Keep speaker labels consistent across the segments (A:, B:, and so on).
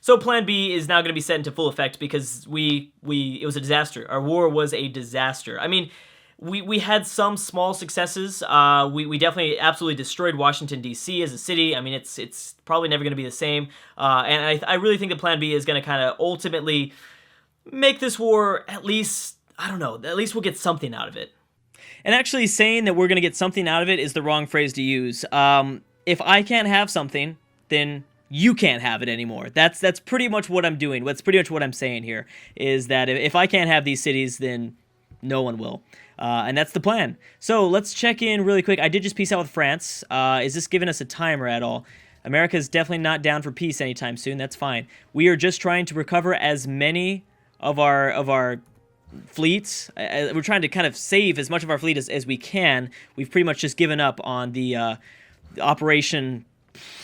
A: So Plan B is now going to be set into full effect because it was a disaster. Our war was a disaster. I mean, we had some small successes. We definitely absolutely destroyed Washington D.C. as a city. I mean, it's probably never going to be the same. And I really think that Plan B is going to kind of ultimately make this war at least, I don't know, at least we'll get something out of it. And actually saying that we're going to get something out of it is the wrong phrase to use. If I can't have something, then you can't have it anymore. That's pretty much what I'm doing. That's pretty much what I'm saying here, is that if I can't have these cities, then no one will. And that's the plan. So let's check in really quick. I did just peace out with France. Is this giving us a timer at all? America's definitely not down for peace anytime soon. That's fine. We are just trying to recover as many of our fleets. We're trying to kind of save as much of our fleet as we can. We've pretty much just given up on the Operation,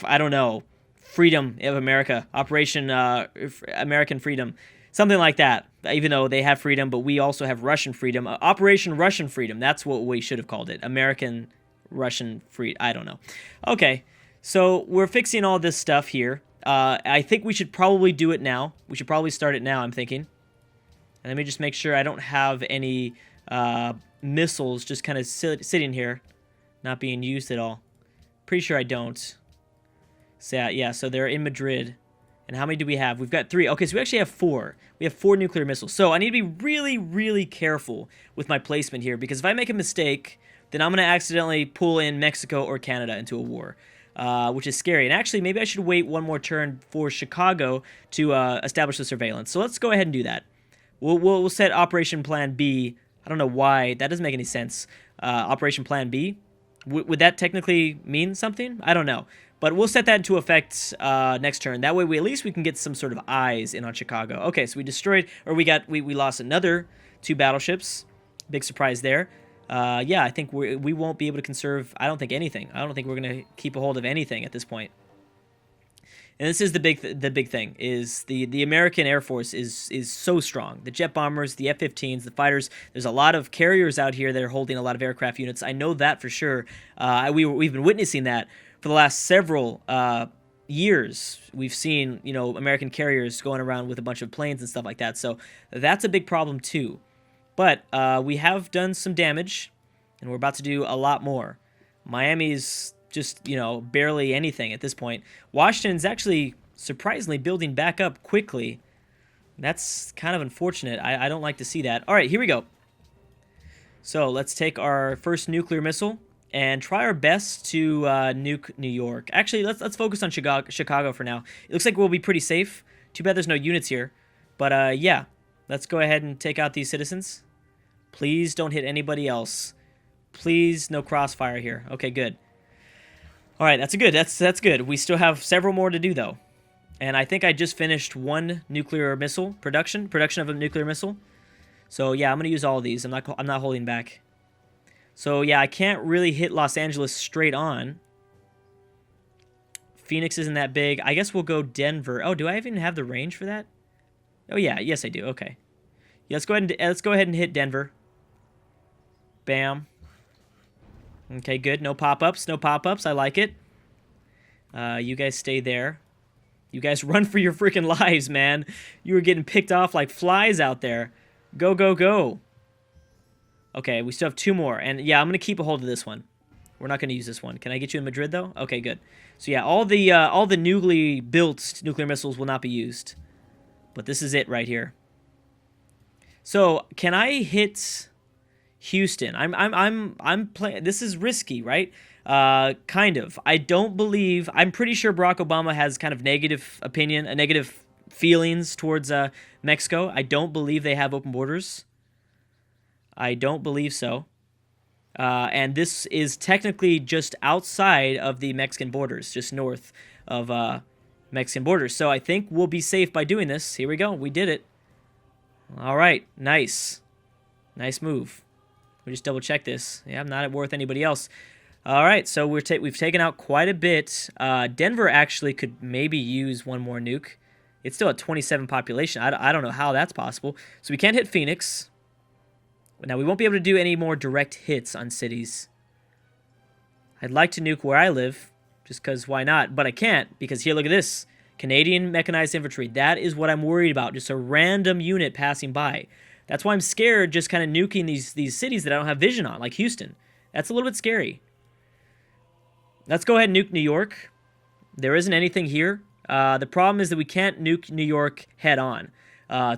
A: I don't know, Freedom of America, Operation American Freedom, something like that. Even though they have freedom, but we also have Russian freedom. Operation Russian Freedom, that's what we should have called it. American Russian Freedom, I don't know. Okay, so we're fixing all this stuff here. I think we should probably do it now. We should probably start it now, I'm thinking. And let me just make sure I don't have any missiles just kind of sitting here, not being used at all. Pretty sure I don't. So, yeah, so they're in Madrid. And how many do we have? We've got 3. Okay, so we actually have 4. We have 4 nuclear missiles. So I need to be really, really careful with my placement here, because if I make a mistake, then I'm going to accidentally pull in Mexico or Canada into a war, which is scary. And actually, maybe I should wait one more turn for Chicago to establish the surveillance. So let's go ahead and do that. We'll set Operation Plan B. I don't know why. That doesn't make any sense. Operation Plan B? Would that technically mean something? I don't know. But we'll set that into effect next turn. That way, at least we can get some sort of eyes in on Chicago. Okay, so we destroyed, or we lost another 2 battleships. Big surprise there. Yeah, I think we won't be able to conserve, I don't think, anything. I don't think we're going to keep a hold of anything at this point. And this is the big thing, is the American Air Force is so strong. The jet bombers, the F-15s, the fighters, there's a lot of carriers out here that are holding a lot of aircraft units. I know that for sure. We've been witnessing that for the last several years. We've seen, American carriers going around with a bunch of planes and stuff like that. So that's a big problem too. But we have done some damage, and we're about to do a lot more. Miami's just, barely anything at this point. Washington's actually surprisingly building back up quickly. That's kind of unfortunate. I don't like to see that. All right, here we go. So let's take our first nuclear missile and try our best to nuke New York. Actually, let's focus on Chicago for now. It looks like we'll be pretty safe. Too bad there's no units here. But yeah, let's go ahead and take out these citizens. Please don't hit anybody else. Please, no crossfire here. Okay, good. All right, that's good. That's good. We still have several more to do though, and I think I just finished 1 nuclear missile production of a nuclear missile. So yeah, I'm gonna use all of these. I'm not holding back. So yeah, I can't really hit Los Angeles straight on. Phoenix isn't that big. I guess we'll go Denver. Oh, do I even have the range for that? Oh yeah, yes I do. Okay. Yeah, let's go ahead and hit Denver. Bam. Okay, good. No pop-ups. No pop-ups. I like it. You guys stay there. You guys run for your freaking lives, man. You were getting picked off like flies out there. Go, go, go. Okay, we still have 2 more. And yeah, I'm going to keep a hold of this one. We're not going to use this one. Can I get you in Madrid, though? Okay, good. So yeah, all the newly built nuclear missiles will not be used. But this is it right here. So, can I hit Houston? I'm playing. This is risky, right? Kind of. I'm pretty sure Barack Obama has kind of negative feelings towards Mexico. I don't believe they have open borders. I don't believe so. And this is technically just outside of the Mexican borders, just north of Mexican borders. So I think we'll be safe by doing this. Here we go. We did it. All right. Nice. Nice move. We just double check this. Yeah, I'm not worth anybody else. All right, so we've taken out quite a bit. Denver actually could maybe use 1 more nuke. It's still at 27 population. I don't know how that's possible. So we can't hit Phoenix. Now, we won't be able to do any more direct hits on cities. I'd like to nuke where I live, just because why not? But I can't, because here, look at this. Canadian mechanized infantry. That is what I'm worried about. Just a random unit passing by. That's why I'm scared just kind of nuking these cities that I don't have vision on, like Houston. That's a little bit scary. Let's go ahead and nuke New York. There isn't anything here. The problem is that we can't nuke New York head on.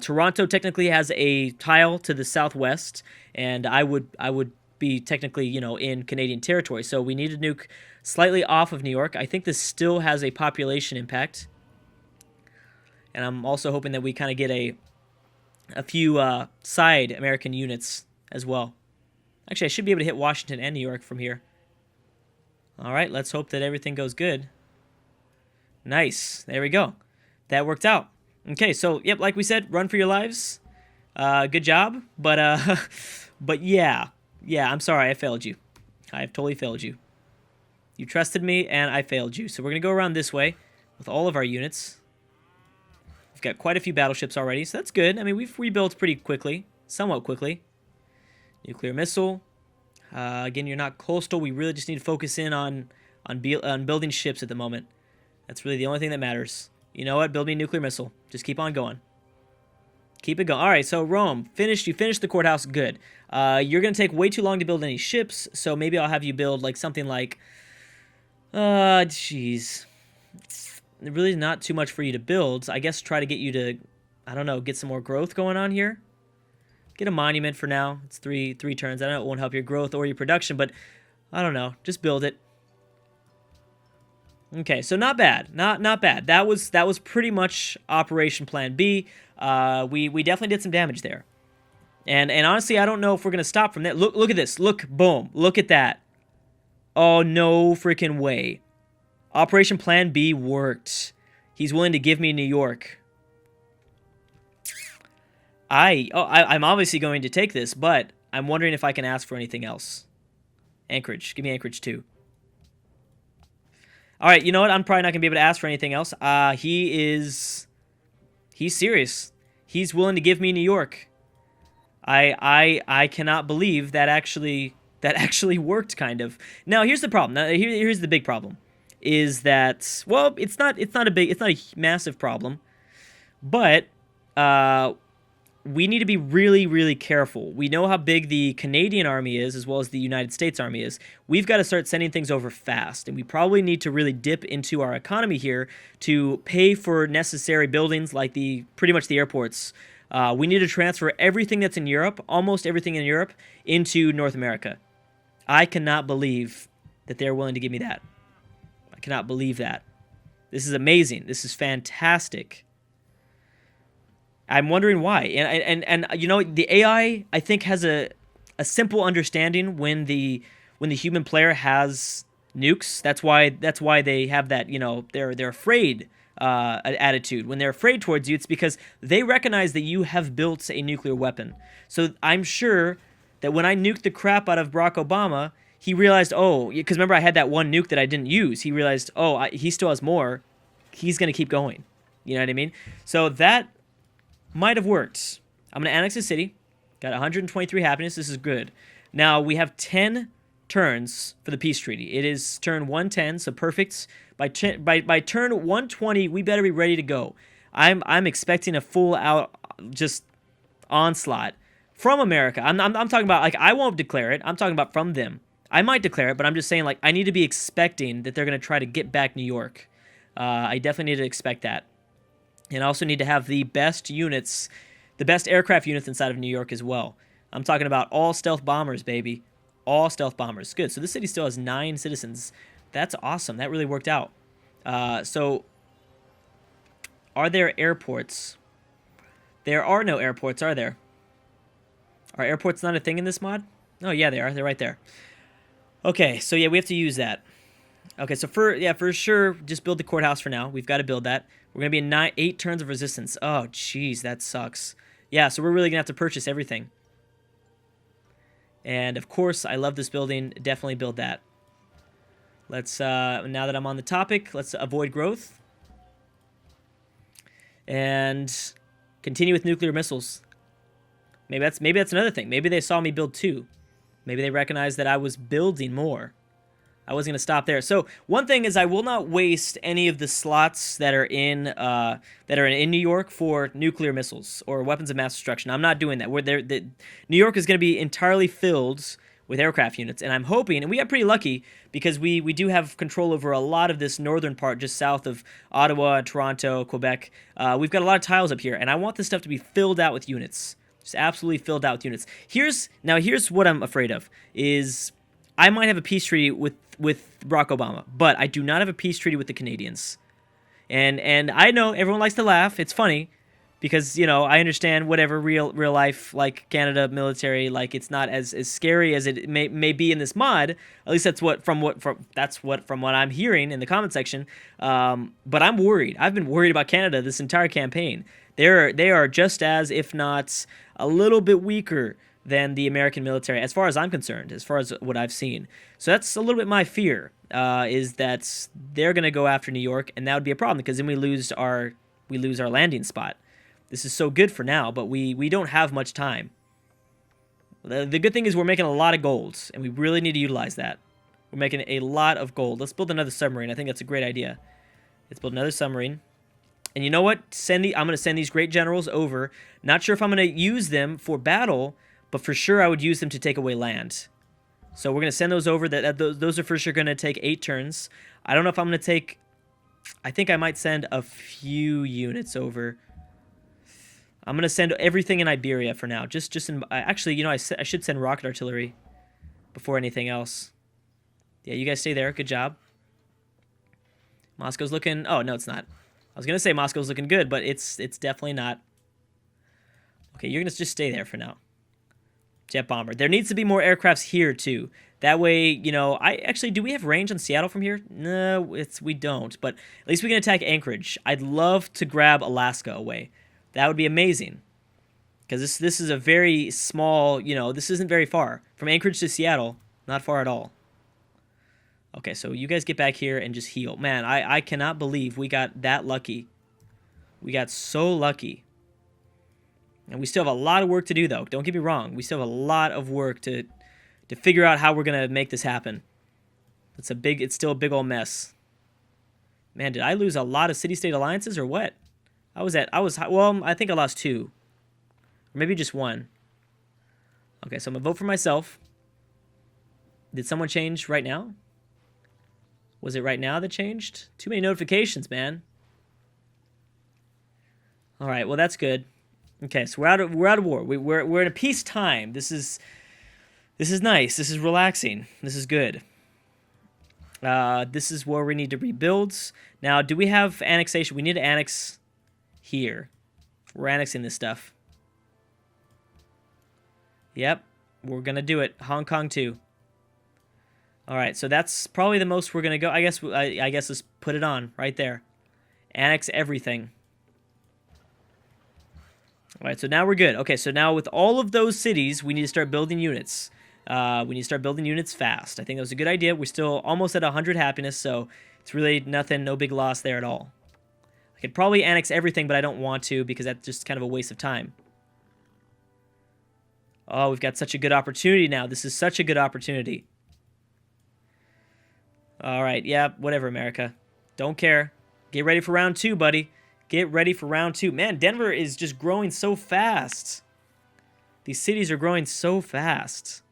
A: Toronto technically has a tile to the southwest, and I would be technically, you know, in Canadian territory. So we need to nuke slightly off of New York. I think this still has a population impact. And I'm also hoping that we kind of get a few side American units as well. Actually, I should be able to hit Washington and New York from here. All right, let's hope that everything goes good. Nice. There we go. That worked out. Okay, so, yep, like we said, run for your lives. Good job. But yeah, I'm sorry, I failed you. I have totally failed you. You trusted me, and I failed you. So we're going to go around this way with all of our units. We've got quite a few battleships already, so that's good. I mean, we've rebuilt pretty quickly, somewhat quickly. Nuclear missile. Again, you're not coastal. We really just need to focus in on building ships at the moment. That's really the only thing that matters. You know what? Build me a nuclear missile. Just keep on going. Keep it going. All right, so Rome, finished. You finished the courthouse. Good. You're going to take way too long to build any ships, so maybe I'll have you build like something like... jeez. Really not too much for you to build. I guess try to get you to, I don't know, get some more growth going on here. Get a monument for now. It's three turns. I know it won't help your growth or your production, but I don't know. Just build it. Okay, so not bad. Not bad. That was pretty much Operation Plan B. We definitely did some damage there. And honestly, I don't know if we're gonna stop from that. Look at this. Look, boom. Look at that. Oh, no freaking way. Operation Plan B worked. He's willing to give me New York. I'm obviously going to take this, but I'm wondering if I can ask for anything else. Anchorage. Give me Anchorage 2. All right, you know what? I'm probably not going to be able to ask for anything else. He's serious. He's willing to give me New York. I cannot believe that actually worked, kind of. Now, here's the problem. Now, here's the big problem. Is that, well, it's not a massive problem, but we need to be really, really careful. We know how big the Canadian army is as well as the United States army is. We've got to start sending things over fast, and we probably need to really dip into our economy here to pay for necessary buildings like pretty much the airports. We need to transfer everything that's in Europe, almost everything in Europe, into North America. I cannot believe that they're willing to give me that. I cannot believe that. This is amazing. This is fantastic. I'm wondering why. And you know, the AI, I think, has a simple understanding when the human player has nukes. That's why they have that, you know, they're afraid attitude. When they're afraid towards you, it's because they recognize that you have built a nuclear weapon. So I'm sure that when I nuked the crap out of Barack Obama, he realized, oh, because remember I had that one nuke that I didn't use. He realized, oh, he still has more. He's going to keep going. You know what I mean? So that might have worked. I'm going to annex the city. Got 123 happiness. This is good. Now, we have 10 turns for the peace treaty. It is turn 110, so perfect. By turn 120, we better be ready to go. I'm expecting a full-out just onslaught from America. I'm talking about, like, I won't declare it. I'm talking about from them. I might declare it, but I'm just saying, like, I need to be expecting that they're going to try to get back New York. I definitely need to expect that. And I also need to have the best units, the best aircraft units inside of New York as well. I'm talking about all stealth bombers, baby. All stealth bombers. Good. So this city still has 9 citizens. That's awesome. That really worked out. So, are there airports? There are no airports, are there? Are airports not a thing in this mod? Oh, yeah, they are. They're right there. Okay, so yeah, we have to use that. Okay, so for sure, just build the courthouse for now. We've got to build that. We're going to be in 8 turns of resistance. Oh, jeez, that sucks. Yeah, so we're really going to have to purchase everything. And, of course, I love this building. Definitely build that. Let's, now that I'm on the topic, let's avoid growth. And continue with nuclear missiles. Maybe that's another thing. Maybe they saw me build 2. Maybe they recognized that I was building more. I was going to stop there. So one thing is, I will not waste any of the slots that are in New York for nuclear missiles or weapons of mass destruction. I'm not doing that. New York is going to be entirely filled with aircraft units, and I'm hoping, and we got pretty lucky because we do have control over a lot of this northern part just south of Ottawa, Toronto, Quebec. We've got a lot of tiles up here, and I want this stuff to be filled out with units. Just absolutely filled out with units. Here's what I'm afraid of is I might have a peace treaty with Barack Obama, but I do not have a peace treaty with the Canadians. And I know everyone likes to laugh. It's funny because, I understand whatever real life, like Canada military, like it's not as scary as it may be in this mod. At least that's from what I'm hearing in the comment section. But I'm worried. I've been worried about Canada this entire campaign. They are just as, if not a little bit weaker than the American military, as far as I'm concerned, as far as what I've seen. So that's a little bit my fear, is that they're going to go after New York, and that would be a problem, because then we lose our landing spot. This is so good for now, but we don't have much time. The good thing is we're making a lot of gold, and we really need to utilize that. We're making a lot of gold. Let's build another submarine. I think that's a great idea. Let's build another submarine. And you know what? I'm going to send these great generals over. Not sure if I'm going to use them for battle, but for sure I would use them to take away land. So we're going to send those over. Those are for sure going to take 8 turns. I don't know if I'm going to take... I think I might send a few units over. I'm going to send everything in Iberia for now. Actually, I should send rocket artillery before anything else. Yeah, you guys stay there. Good job. Moscow's looking... Oh, no, it's not. I was going to say Moscow's looking good, but it's definitely not. Okay, you're going to just stay there for now. Jet bomber. There needs to be more aircrafts here, too. That way, do we have range on Seattle from here? No, we don't. But at least we can attack Anchorage. I'd love to grab Alaska away. That would be amazing. Because this is a very small, this isn't very far. From Anchorage to Seattle, not far at all. Okay, so you guys get back here and just heal. Man, I cannot believe we got that lucky. We got so lucky. And we still have a lot of work to do, though. Don't get me wrong. We still have a lot of work to figure out how we're going to make this happen. It's still a big old mess. Man, did I lose a lot of city-state alliances or what? I think I lost 2. Or maybe just 1. Okay, so I'm going to vote for myself. Did someone change right now? Was it right now that changed? Too many notifications, man. All right, well, that's good. Okay, so we're out of war. We're in a peace time. This is nice. This is relaxing. This is good. This is where we need to rebuild. Now, do we have annexation? We need to annex here. We're annexing this stuff. Yep, we're gonna do it. Hong Kong too. All right, so that's probably the most we're gonna go. I guess let's put it on right there. Annex everything. All right, so now we're good. Okay, so now with all of those cities, we need to start building units. We need to start building units fast. I think that was a good idea. We're still almost at 100 happiness, so it's really nothing, no big loss there at all. I could probably annex everything, but I don't want to because that's just kind of a waste of time. Oh, we've got such a good opportunity now. This is such a good opportunity. All right, yeah, whatever, America. Don't care. Get ready for round 2, buddy. Get ready for round 2. Man, Denver is just growing so fast. These cities are growing so fast.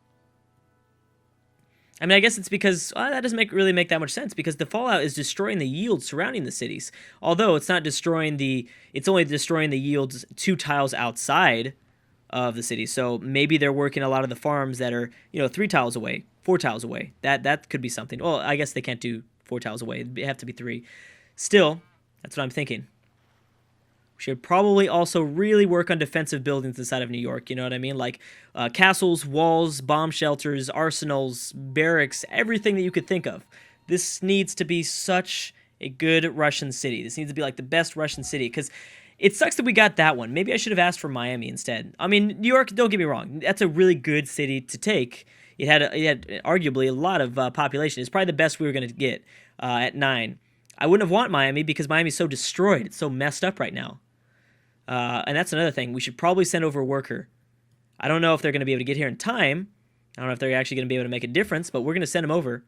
A: I mean, I guess it's because that doesn't really make that much sense because the fallout is destroying the yield surrounding the cities. Although it's not destroying it's only destroying the yields 2 tiles outside of the city. So maybe they're working a lot of the farms that are, 3 tiles away, 4 tiles away. That could be something. Well, I guess they can't do 4 tiles away. It'd have to be 3. Still, that's what I'm thinking. Should probably also really work on defensive buildings inside of New York, you know what I mean? Like castles, walls, bomb shelters, arsenals, barracks, everything that you could think of. This needs to be such a good Russian city. This needs to be like the best Russian city because it sucks that we got that one. Maybe I should have asked for Miami instead. I mean, New York, don't get me wrong. That's a really good city to take. It had arguably a lot of population. It's probably the best we were going to get at 9. I wouldn't have wanted Miami because Miami's so destroyed. It's so messed up right now. And that's another thing. We should probably send over a worker. I don't know if they're going to be able to get here in time. I don't know if they're actually going to be able to make a difference, but we're going to send them over.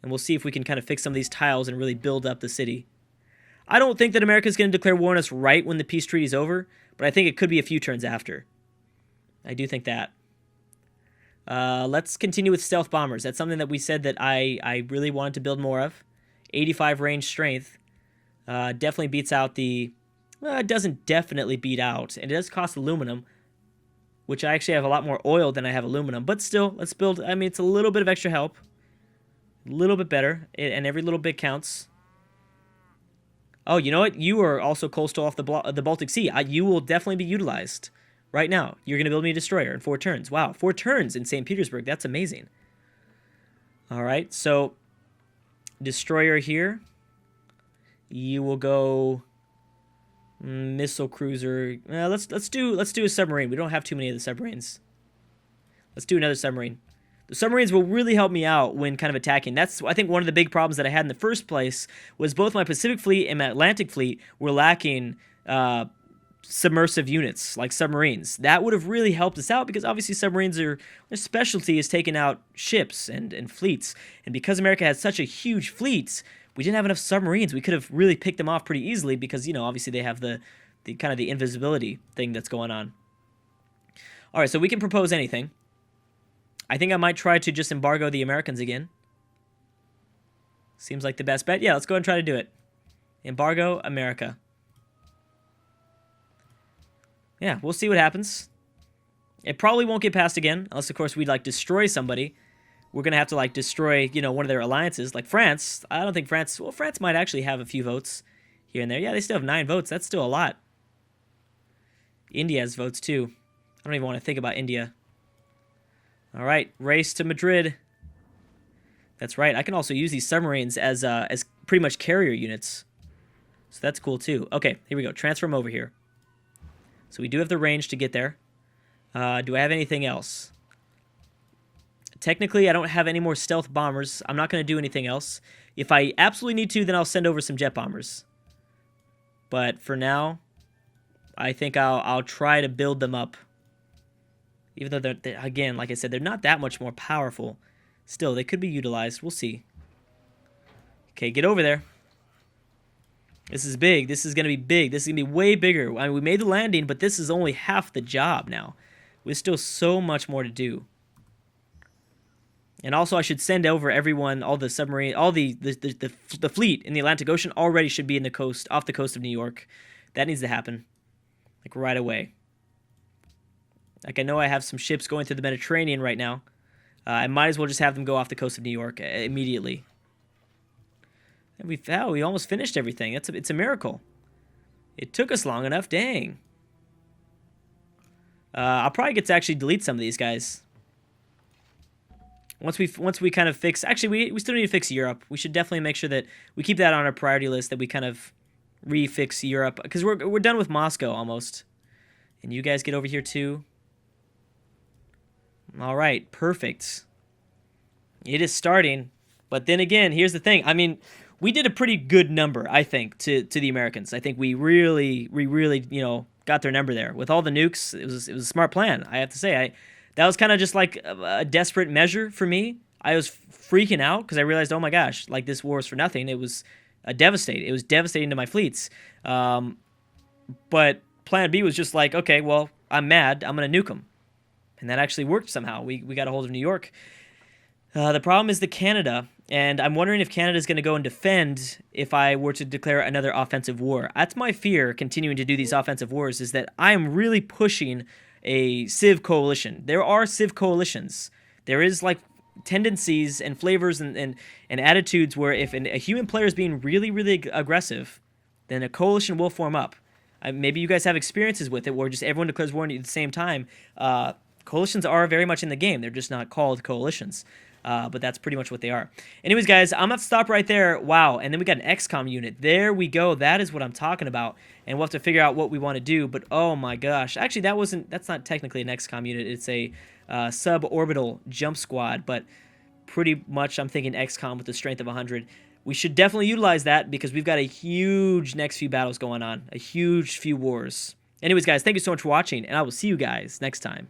A: and we'll see if we can kind of fix some of these tiles and really build up the city. I don't think that America's going to declare war on us right when the peace treaty is over, but I think it could be a few turns after. I do think that. Let's continue with stealth bombers. That's something that we said that I really wanted to build more of. 85 range strength. Definitely beats out the... Well, it doesn't definitely beat out. And it does cost aluminum, which I actually have a lot more oil than I have aluminum. But still, let's build... I mean, it's a little bit of extra help. A little bit better. And every little bit counts. Oh, you know what? You are also coastal off the Baltic Sea. You will definitely be utilized. Right now, you're going to build me a destroyer in 4 turns. Wow, 4 turns in St. Petersburg. That's amazing. All right, so destroyer here. You will go missile cruiser. Let's do a submarine. We don't have too many of the submarines. Let's do another submarine. The submarines will really help me out when kind of attacking. That's, I think, one of the big problems that I had in the first place was both my Pacific Fleet and my Atlantic Fleet were lacking submersive units like submarines. That would have really helped us out because obviously submarines are, their specialty is taking out ships and fleets. And because America has such a huge fleet, we didn't have enough submarines. We could have really picked them off pretty easily because, you know, obviously they have the kind of the invisibility thing that's going on. All right, so we can propose anything. I think I might try to just embargo the Americans again. Seems like the best bet. Yeah, let's go ahead and try to do it. Embargo America. Yeah, we'll see what happens. It probably won't get passed again, unless, of course, we'd, like, destroy somebody. We're going to have to, like, destroy, you know, one of their alliances. Like France. I don't think France... Well, France might actually have a few votes here and there. Yeah, they still have 9 votes. That's still a lot. India has votes, too. I don't even want to think about India. All right, race to Madrid. That's right. I can also use these submarines as pretty much carrier units. So that's cool, too. Okay, here we go. Transfer them over here. So we do have the range to get there. Do I have anything else? Technically, I don't have any more stealth bombers. I'm not going to do anything else. If I absolutely need to, then I'll send over some jet bombers. But for now, I think I'll try to build them up. Even though, they're, again, like I said, they're not that much more powerful. Still, they could be utilized. We'll see. Okay, get over there. This is big. This is going to be big. This is going to be way bigger. I mean, we made the landing, but this is only half the job now. There's still so much more to do. And also, I should send over everyone, all the submarine, all the fleet in the Atlantic Ocean already should be in the coast, off the coast of New York. That needs to happen, like right away. Like I know I have some ships going through the Mediterranean right now. I might as well just have them go off the coast of New York immediately. And we almost finished everything. It's a miracle. It took us long enough. Dang. I'll probably get to actually delete some of these guys. Once we kind of fix... Actually, we still need to fix Europe. We should definitely make sure that we keep that on our priority list, that we kind of refix Europe. Because we're done with Moscow almost. And you guys get over here too. All right, perfect. It is starting. But then again, here's the thing. I mean... We did a pretty good number, I think, to the Americans. I think we really, you know, got their number there. With all the nukes, it was a smart plan, I have to say. That was kind of just like a desperate measure for me. I was freaking out because I realized, oh my gosh, like this war is for nothing. It was devastating. It was devastating to my fleets. But plan B was just like, okay, well, I'm mad. I'm going to nuke them. And that actually worked somehow. We got a hold of New York. The problem is the Canada, and I'm wondering if Canada's going to go and defend if I were to declare another offensive war. That's my fear, continuing to do these offensive wars, is that I am really pushing a civ coalition. There are civ coalitions. There is, like, tendencies and flavors and attitudes where if a human player is being really, really aggressive, then a coalition will form up. Maybe you guys have experiences with it where just everyone declares war at the same time. Coalitions are very much in the game. They're just not called coalitions. But that's pretty much what they are. Anyways, guys, I'm going to have to stop right there. Wow, and then we got an XCOM unit. There we go. That is what I'm talking about. And we'll have to figure out what we want to do. But, oh my gosh. Actually, that's not technically an XCOM unit. It's a suborbital jump squad. But pretty much I'm thinking XCOM with the strength of 100. We should definitely utilize that because we've got a huge next few battles going on. A huge few wars. Anyways, guys, thank you so much for watching. And I will see you guys next time.